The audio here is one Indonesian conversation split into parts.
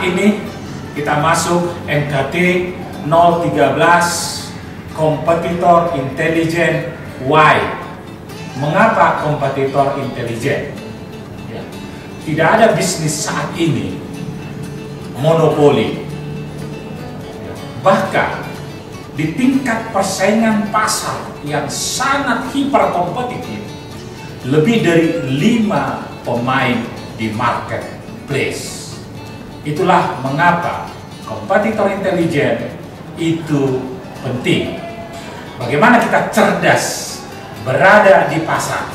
Saat ini kita masuk NKT 013, kompetitor intelijen Y. Mengapa kompetitor intelijen? Ya. Tidak ada bisnis saat ini monopoli. Bahkan di tingkat persaingan pasar yang sangat hiperkompetitif, lebih dari 5 pemain di marketplace. Itulah mengapa kompetitor intelijen itu penting. Bagaimana kita cerdas berada di pasar,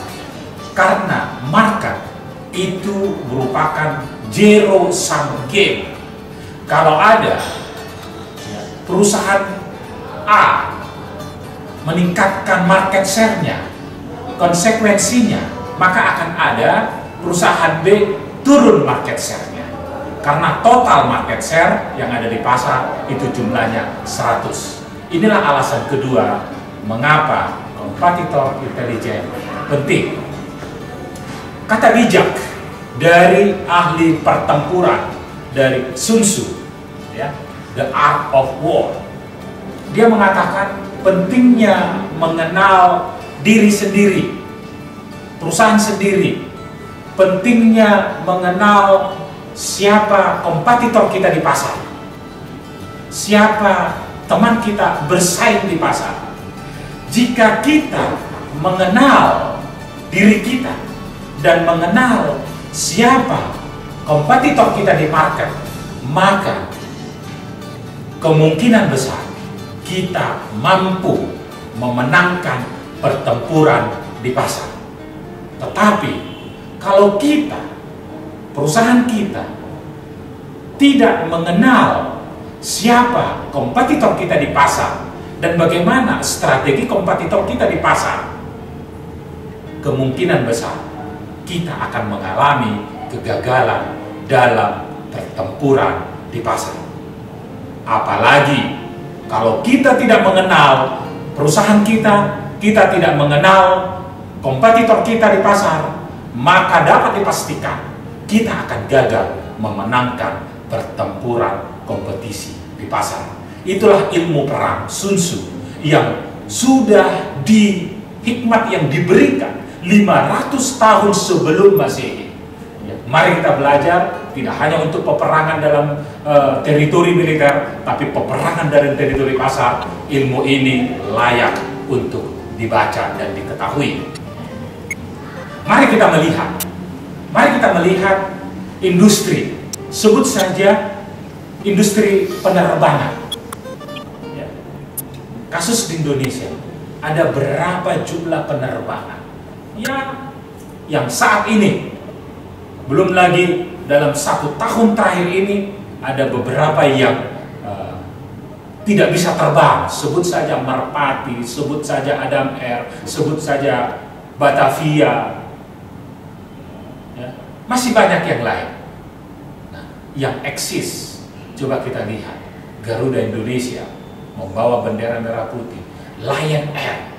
karena market itu merupakan zero sum game. Kalau ada perusahaan A meningkatkan market share-nya, konsekuensinya maka akan ada perusahaan B turun market share-nya, karena total market share yang ada di pasar itu jumlahnya 100. Inilah alasan kedua mengapa kompetitor intelijen penting. Kata bijak dari ahli pertempuran dari Sun Tzu, ya, The Art of War, dia mengatakan pentingnya mengenal diri sendiri, perusahaan sendiri, pentingnya mengenal siapa kompetitor kita di pasar, siapa teman kita bersaing di pasar. Jika kita mengenal diri kita dan mengenal siapa kompetitor kita di market, maka kemungkinan besar kita mampu memenangkan pertempuran di pasar. Tetapi kalau kita, perusahaan kita, tidak mengenal siapa kompetitor kita di pasar dan bagaimana strategi kompetitor kita di pasar, kemungkinan besar kita akan mengalami kegagalan dalam pertempuran di pasar. Apalagi kalau kita tidak mengenal perusahaan kita, kita tidak mengenal kompetitor kita di pasar, maka dapat dipastikan kita akan gagal memenangkan pertempuran kompetisi di pasar. Itulah ilmu perang Sun Tzu yang sudah hikmat yang diberikan 500 tahun sebelum Masehi. Mari kita belajar tidak hanya untuk peperangan dalam teritori militer, tapi peperangan dari teritori pasar. Ilmu ini layak untuk dibaca dan diketahui. Mari kita melihat industri. Sebut saja industri penerbangan. Ya. Kasus di Indonesia, ada berapa jumlah penerbangan? Ya, yang saat ini, belum lagi dalam 1 tahun terakhir ini, ada beberapa yang tidak bisa terbang. Sebut saja Merpati, sebut saja Adam Air, sebut saja Batavia, ya. Masih banyak yang lain. Nah, yang eksis, coba kita lihat, Garuda Indonesia membawa bendera merah putih, Lion Air,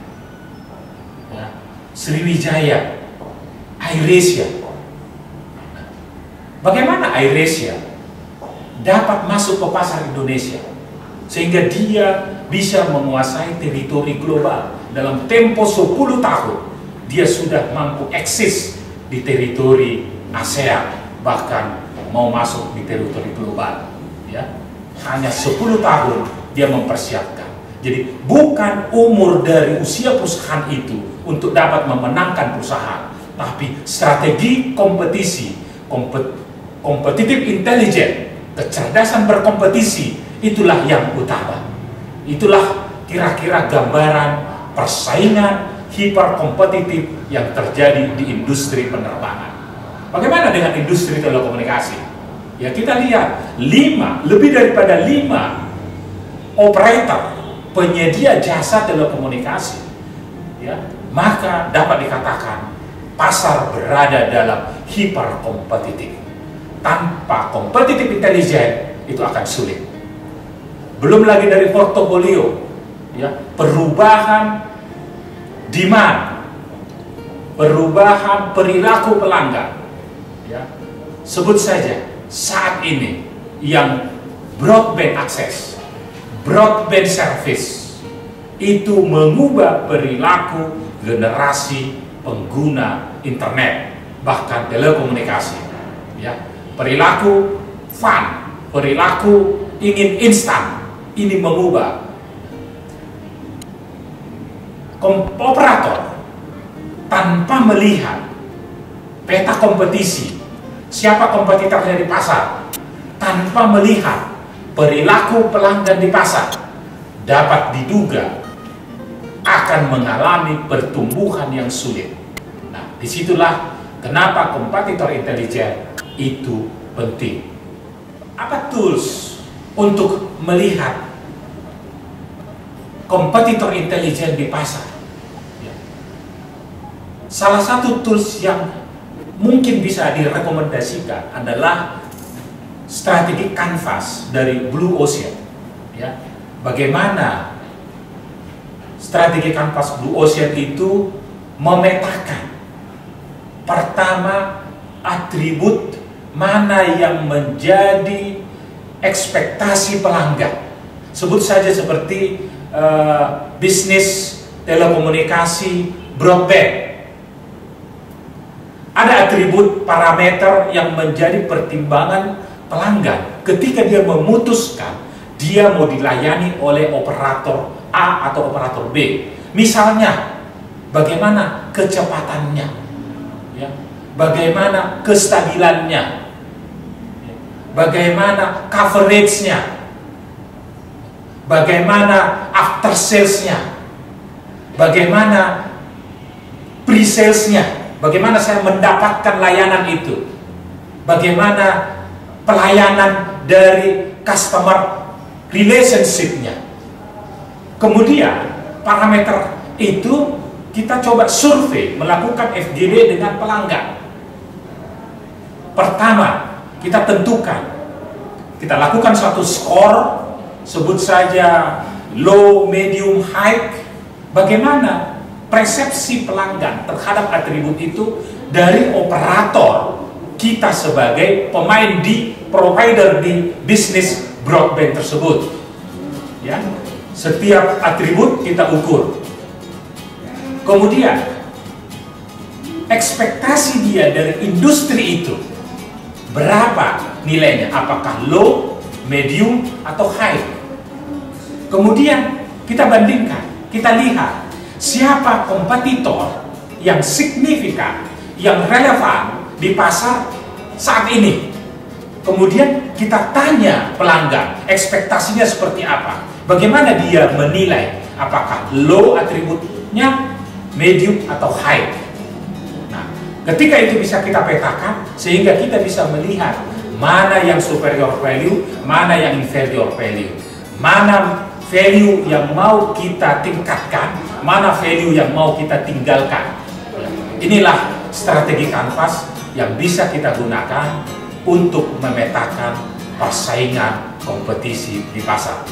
ya, Sriwijaya, AirAsia. Bagaimana AirAsia dapat masuk ke pasar Indonesia sehingga dia bisa menguasai teritori global dalam tempo 10 tahun? Dia sudah mampu eksis di teritori ASEAN, bahkan mau masuk di teritori global, ya. Hanya 10 tahun dia mempersiapkan. Jadi bukan umur dari usia perusahaan itu untuk dapat memenangkan perusahaan, tapi strategi kompetisi, kompetitif intelijen, kecerdasan berkompetisi, itulah yang utama. Itulah kira-kira gambaran persaingan hiperkompetitif yang terjadi di industri penerbangan. Bagaimana dengan industri telekomunikasi? Ya, kita lihat lebih daripada 5 operator penyedia jasa telekomunikasi, ya, maka dapat dikatakan pasar berada dalam hiperkompetitif. Tanpa kompetitif intelijen itu akan sulit. Belum lagi dari portofolio, ya, perubahan demand, perubahan perilaku pelanggan, ya. Sebut saja saat ini yang broadband access, broadband service, itu mengubah perilaku generasi pengguna internet, bahkan telekomunikasi. Ya, perilaku fun, perilaku ingin instan, ini mengubah. Operator tanpa melihat peta kompetisi, siapa kompetitornya di pasar, tanpa melihat perilaku pelanggan di pasar, dapat diduga akan mengalami pertumbuhan yang sulit. Nah, disitulah kenapa kompetitor intelijen itu penting. Apa tools untuk melihat kompetitor intelijen di pasar? Ya. Salah satu tools yang mungkin bisa direkomendasikan adalah strategi canvas dari Blue Ocean. Ya. Bagaimana strategi canvas Blue Ocean itu memetakan pertama atribut mana yang menjadi ekspektasi pelanggan. Sebut saja seperti bisnis telekomunikasi broadband. Ada atribut parameter yang menjadi pertimbangan pelanggan ketika dia memutuskan dia mau dilayani oleh operator A atau operator B. Misalnya, bagaimana kecepatannya, ya, bagaimana kestabilannya, bagaimana coveragenya, bagaimana after sales-nya, bagaimana pre-sales-nya, bagaimana saya mendapatkan layanan itu, bagaimana pelayanan dari customer relationship-nya. Kemudian parameter itu kita coba survei, melakukan FGD dengan pelanggan. Pertama, kita tentukan, kita lakukan suatu skor, sebut saja low, medium, high. Bagaimana persepsi pelanggan terhadap atribut itu dari operator kita sebagai pemain di provider di bisnis broadband tersebut. Ya, setiap atribut kita ukur. Kemudian ekspektasi dia dari industri itu berapa nilainya, apakah low, medium, atau high. Kemudian kita bandingkan, kita lihat siapa kompetitor yang signifikan, yang relevan di pasar saat ini. Kemudian kita tanya pelanggan, ekspektasinya seperti apa, bagaimana dia menilai, apakah low atributnya, medium, atau high. Nah, ketika itu bisa kita petakan, sehingga kita bisa melihat mana yang superior value, mana yang inferior value, mana value yang mau kita tingkatkan, mana value yang mau kita tinggalkan. Inilah strategi canvas yang bisa kita gunakan untuk memetakan persaingan kompetisi di pasar.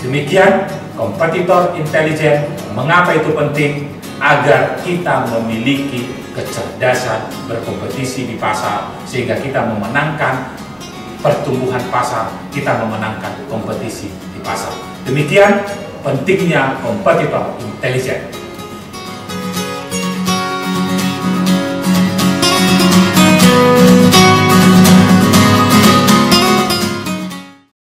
Demikian kompetitor intelijen, mengapa itu penting? Agar kita memiliki kecerdasan berkompetisi di pasar, sehingga kita memenangkan pertumbuhan pasar, kita memenangkan kompetisi di pasar. Demikian pentingnya kompetitor intelijen.